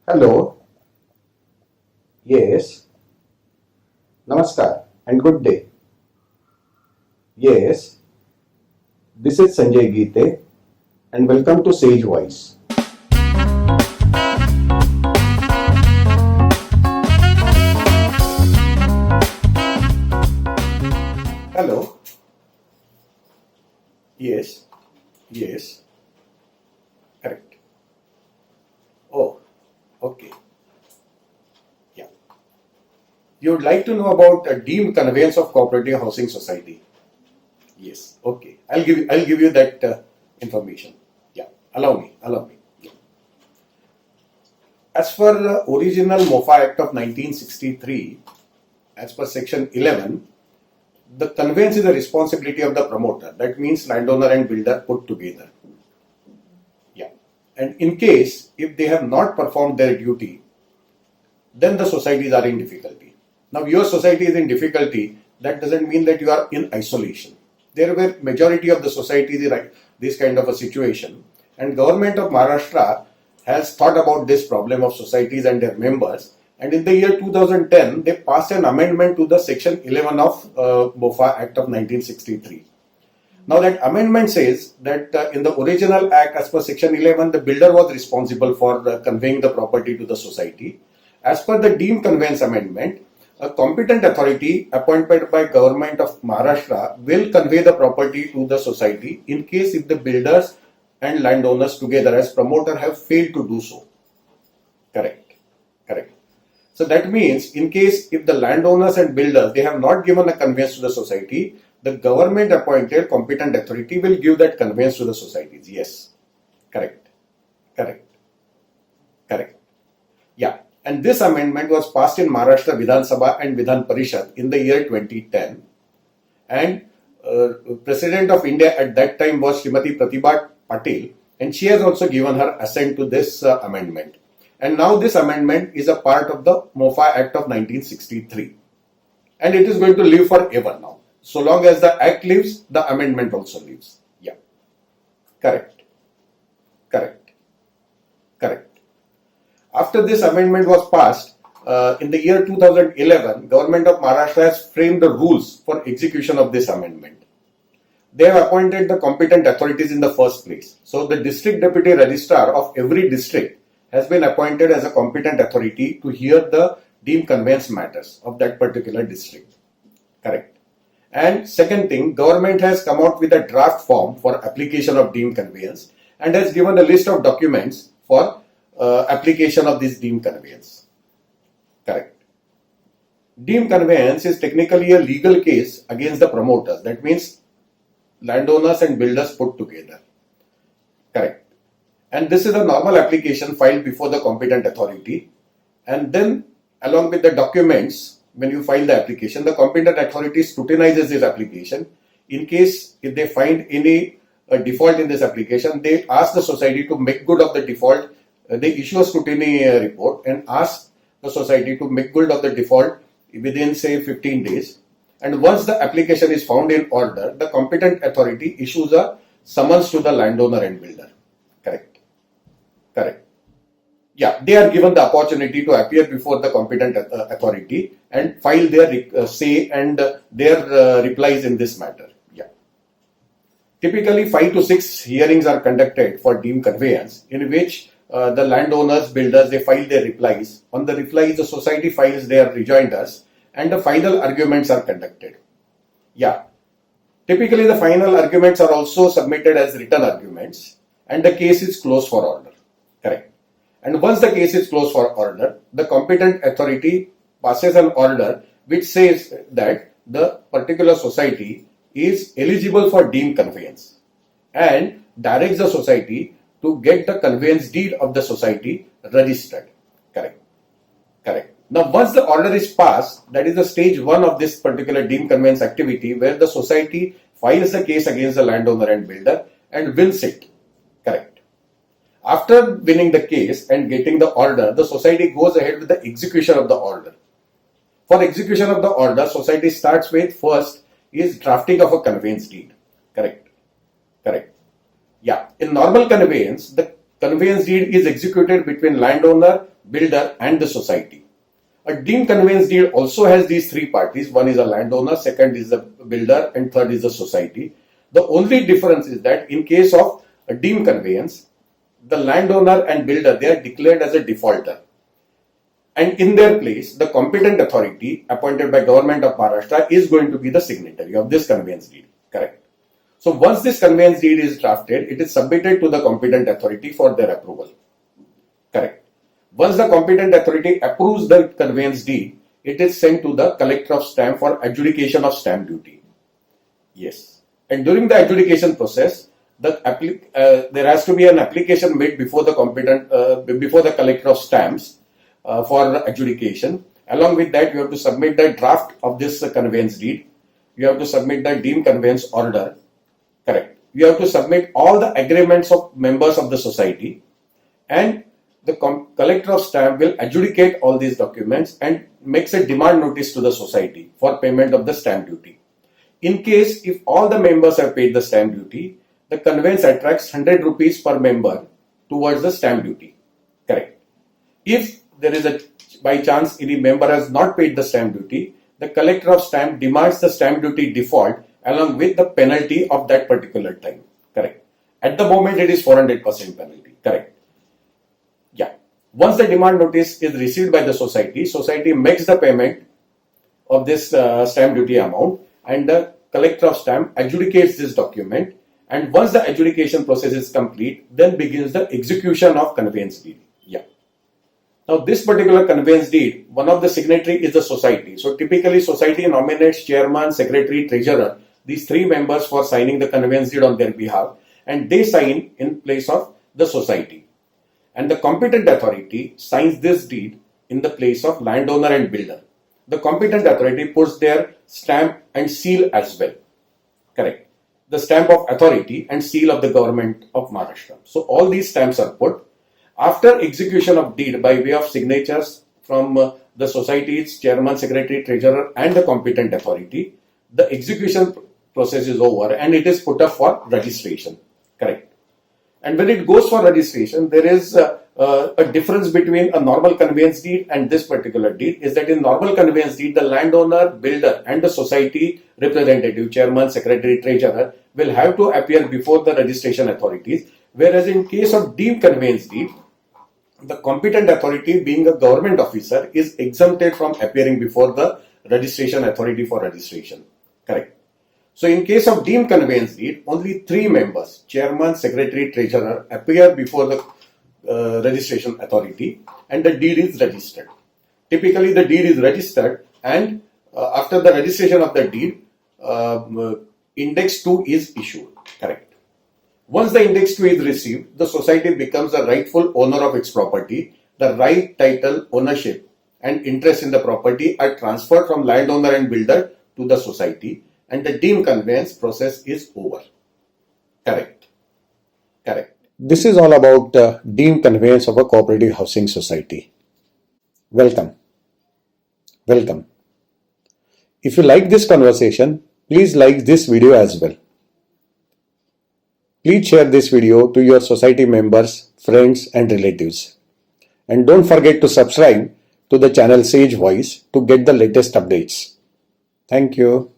Hello, yes, Namaskar and good day. Yes, this is Sanjay Geete and welcome to Sage Voice. Hello, yes, yes, correct. Oh, okay, yeah. You would like to know about a deemed conveyance of cooperative housing society? Yes, okay. I'll give you that information. Yeah, allow me. Yeah. As per the original MOFA Act of 1963, as per section 11, the conveyance is the responsibility of the promoter. That means landowner and builder put together. Yeah. And in case if they have not performed their duty, then the societies are in difficulty. Now your society is in difficulty, that doesn't mean that you are in isolation. There were majority of the societies in this kind of a situation, and government of Maharashtra has thought about this problem of societies and their members, and in the year 2010 they passed an amendment to the section 11 of MOFA Act of 1963. Now that amendment says that in the original act as per section 11, the builder was responsible for conveying the property to the society. As per the deemed conveyance amendment, a competent authority appointed by government of Maharashtra will convey the property to the society in case if the builders and landowners together as promoter have failed to do so. Correct. Correct. So that means in case if the landowners and builders, they have not given a conveyance to the society, the government appointed competent authority will give that conveyance to the societies. Yes. Correct. Correct. Correct. Yeah. And this amendment was passed in Maharashtra Vidhan Sabha and Vidhan Parishad in the year 2010. And President of India at that time was Srimati Pratibha Patil, and she has also given her assent to this amendment. And now this amendment is a part of the MOFA Act of 1963. And it is going to live forever now. So long as the Act lives, the amendment also lives. Yeah. Correct. Correct. Correct. After this amendment was passed, in the year 2011, Government of Maharashtra has framed the rules for execution of this amendment. They have appointed the competent authorities in the first place. So the district deputy registrar of every district has been appointed as a competent authority to hear the deemed conveyance matters of that particular district. Correct. And second thing, government has come out with a draft form for application of deemed conveyance and has given a list of documents for application of this deemed conveyance. Correct. Deemed conveyance is technically a legal case against the promoters. That means landowners and builders put together. Correct. And this is a normal application filed before the competent authority. And then along with the documents, when you file the application, the competent authority scrutinizes this application. In case if they find any default in this application, they ask the society to make good of the default. They issue a scrutiny report and ask the society to make good of the default within say 15 days. And once the application is found in order, the competent authority issues a summons to the landowner and builder. Correct. Correct. Yeah, they are given the opportunity to appear before the competent authority and file their say and their replies in this matter. Yeah. Typically 5 to 6 hearings are conducted for deemed conveyance, in which the landowners, builders, they file their replies. On the replies, the society files their rejoinders and the final arguments are conducted. Yeah. Typically, the final arguments are also submitted as written arguments and the case is closed for order. Correct. And once the case is closed for order, the competent authority passes an order which says that the particular society is eligible for deemed conveyance and directs the society to get the conveyance deed of the society registered. Correct. Correct. Now, once the order is passed, that is the stage 1 of this particular deemed conveyance activity, where the society files the case against the landowner and builder and wins it. Correct. After winning the case and getting the order, the society goes ahead with the execution of the order. For execution of the order, society starts with first is drafting of a conveyance deed. Correct. Correct. Yeah, in normal conveyance, the conveyance deed is executed between landowner, builder and the society. A deemed conveyance deed also has these three parties. One is a landowner, second is the builder, and third is the society. The only difference is that in case of a deemed conveyance, the landowner and builder, they are declared as a defaulter. And in their place, the competent authority appointed by Government of Maharashtra is going to be the signatory of this conveyance deed. Correct. So once this conveyance deed is drafted, it is submitted to the competent authority for their approval. Correct. Once the competent authority approves the conveyance deed, it is sent to the collector of stamp for adjudication of stamp duty. Yes. And during the adjudication process, there has to be an application made before the collector of stamps for adjudication. Along with that, you have to submit the draft of this conveyance deed. You have to submit the deemed conveyance order. Correct. You have to submit all the agreements of members of the society, and the collector of stamp will adjudicate all these documents and makes a demand notice to the society for payment of the stamp duty. In case if all the members have paid the stamp duty, the conveyance attracts 100 rupees per member towards the stamp duty. Correct. If there is by chance any member has not paid the stamp duty, the collector of stamp demands the stamp duty default along with the penalty of that particular time. Correct. At the moment, it is 400% penalty. Correct. Yeah. Once the demand notice is received by the society makes the payment of this stamp duty amount, and the collector of stamp adjudicates this document. And once the adjudication process is complete, then begins the execution of conveyance deed. Yeah. Now, this particular conveyance deed, one of the signatory is the society. So, typically, society nominates chairman, secretary, treasurer, these three members for signing the conveyance deed on their behalf, and they sign in place of the society. And the competent authority signs this deed in the place of landowner and builder. The competent authority puts their stamp and seal as well. Correct. The stamp of authority and seal of the Government of Maharashtra. So all these stamps are put. After execution of deed by way of signatures from the society's chairman, secretary, treasurer and the competent authority, the execution process is over and it is put up for registration. Correct. And when it goes for registration, there is a difference between a normal conveyance deed and this particular deed, is that in normal conveyance deed, the landowner, builder and the society representative, chairman, secretary, treasurer will have to appear before the registration authorities, whereas in case of deemed conveyance deed, the competent authority, being a government officer, is exempted from appearing before the registration authority for registration. Correct. So in case of deemed conveyance deed, only three members, chairman, secretary, treasurer, appear before the registration authority and the deed is registered. Typically the deed is registered, and after the registration of the deed, Index 2 is issued. Correct. Once the Index 2 is received, the society becomes the rightful owner of its property. The right, title, ownership and interest in the property are transferred from landowner and builder to the society, and the deemed conveyance process is over. Correct. Correct. This is all about deemed conveyance of a cooperative housing society. Welcome. Welcome. If you like this conversation, please like this video as well. Please share this video to your society members, friends and relatives. And don't forget to subscribe to the channel Sage Voice to get the latest updates. Thank you.